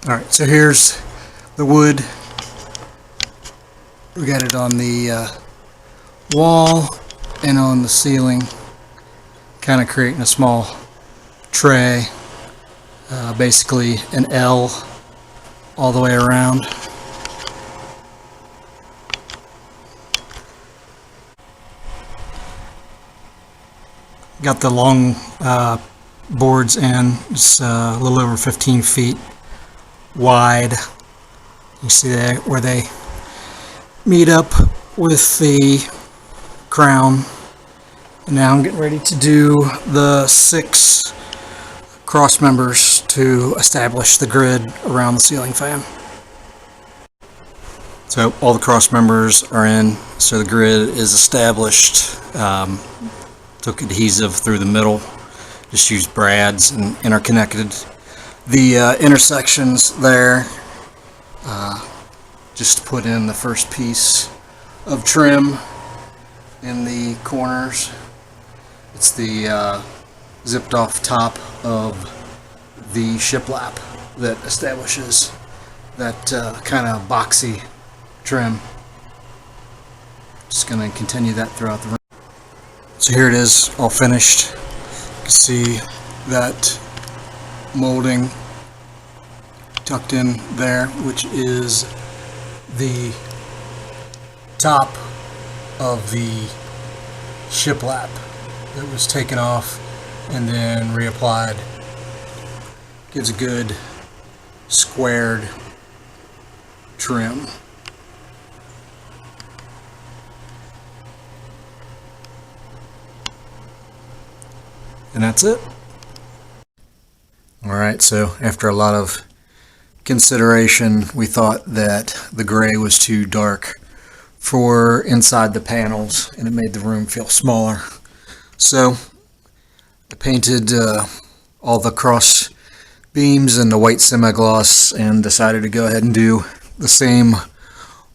Alright, so here's the wood. We got it on the wall and on the ceiling, kind of creating a small tray, basically an L all the way around. Got the long boards in. It's a little over 15 feet wide. You see that where they meet up with the crown. And now I'm getting ready to do the 6 cross members to establish the grid around the ceiling fan. So all the cross members are in, so the grid is established. Took adhesive through the middle, just used brads and interconnected the intersections there. Just put in the first piece of trim in the corners. It's the zipped off top of the shiplap that establishes that kind of boxy trim. Just going to continue that throughout the room. So here it is, all finished. You can see that molding tucked in there, which is the top of the shiplap that was taken off and then reapplied. Gives a good squared trim. And that's it. Alright, so after a lot of consideration, we thought that the gray was too dark for inside the panels and it made the room feel smaller. So I painted all the cross beams in the white semi-gloss and decided to go ahead and do the same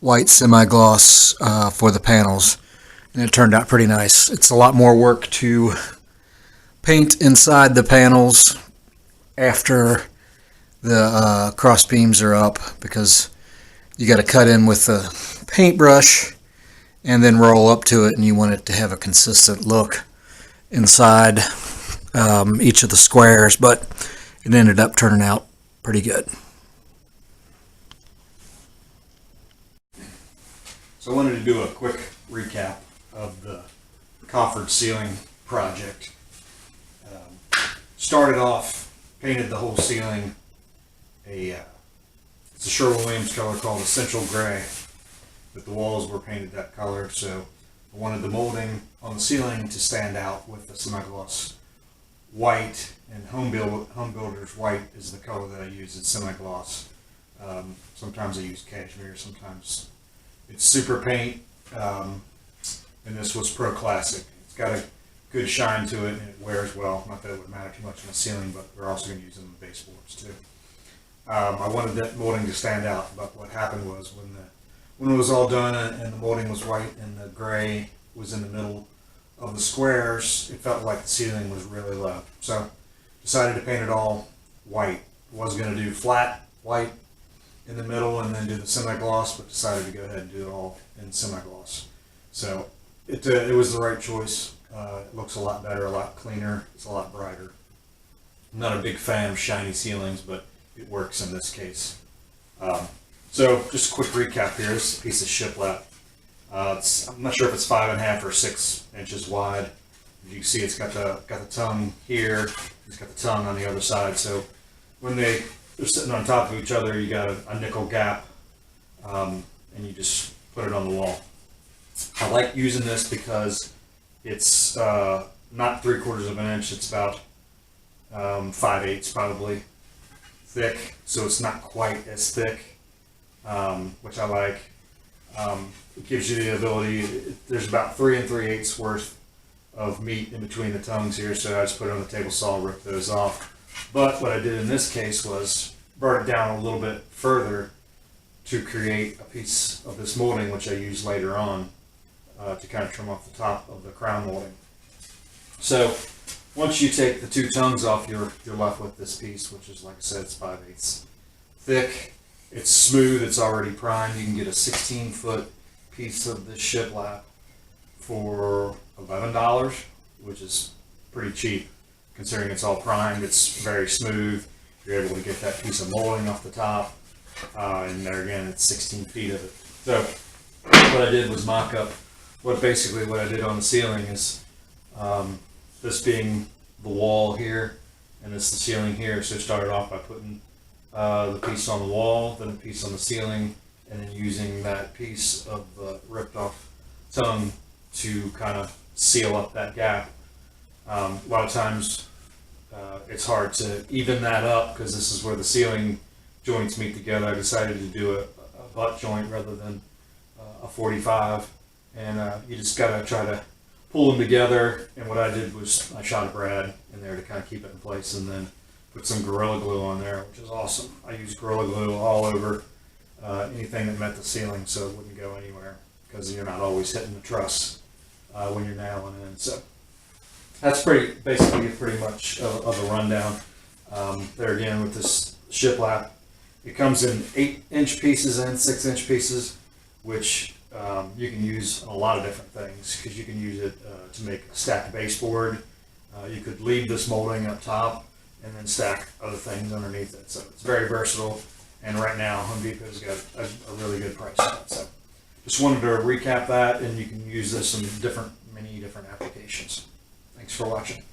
white semi-gloss for the panels. And it turned out pretty nice. It's a lot more work to paint inside the panels after the cross beams are up, because you got to cut in with the paintbrush and then roll up to it, and you want it to have a consistent look inside each of the squares, but it ended up turning out pretty good. So I wanted to do a quick recap of the Coffered ceiling project. Started off, painted the whole ceiling it's a Sherwin-Williams color called Essential Gray, but the walls were painted that color, so I wanted the molding on the ceiling to stand out with the semi-gloss white, and home builders white is the color that I use in semi-gloss. Sometimes I use cashmere, sometimes it's super paint, and this was Pro Classic. It's got a good shine to it and it wears well. Not that it would matter too much on the ceiling, but we're also going to use it on the baseboards too. I wanted that molding to stand out, but what happened was when it was all done and the molding was white and the gray was in the middle of the squares, it felt like the ceiling was really low. So decided to paint it all white. Was going to do flat white in the middle and then do the semi-gloss, but decided to go ahead and do it all in semi-gloss. So it was the right choice. It looks a lot better, a lot cleaner, it's a lot brighter. I'm not a big fan of shiny ceilings, but it works in this case. So just a quick recap here. This is a piece of shiplap. I'm not sure if it's 5.5 or 6 inches wide. As you can see, it's got the tongue here. It's got the tongue on the other side. So when they're sitting on top of each other, you got a nickel gap, and you just put it on the wall. I like using this because it's not 3/4 of an inch. It's about 5/8 probably thick, so it's not quite as thick, which I like. It gives you the ability. There's about 3 3/8 worth of meat in between the tongues here, so I just put it on the table saw, rip those off. But what I did in this case was brought it down a little bit further to create a piece of this molding, which I use later on to kind of trim off the top of the crown molding. So once you take the 2 tongues off, you're left with this piece, which is, like I said, it's 5/8 thick. It's smooth. It's already primed. You can get a 16-foot piece of this shiplap for $11, which is pretty cheap considering it's all primed. It's very smooth. You're able to get that piece of molding off the top, and there again, it's 16 feet of it. So what I did was mock up what I did on the ceiling is this being the wall here and this the ceiling here. So I started off by putting the piece on the wall, then a piece on the ceiling, and then using that piece of ripped off tongue to kind of seal up that gap. A lot of times it's hard to even that up because this is where the ceiling joints meet together. I decided to do a butt joint rather than a 45, and you just gotta try to pull them together. And what I did was I shot a brad in there to kind of keep it in place, and then put some Gorilla Glue on there, which is awesome. I used Gorilla Glue all over anything that met the ceiling so it wouldn't go anywhere, because you're not always hitting the truss when you're nailing it in. So that's basically pretty much of a rundown. There again with this shiplap, it comes in 8-inch pieces and 6-inch pieces, which you can use on a lot of different things, because you can use it to make a stacked baseboard. You could leave this molding up top and then stack other things underneath it. So it's very versatile, and right now Home Depot's got a really good price on it. So just wanted to recap that, and you can use this in many different applications. Thanks for watching.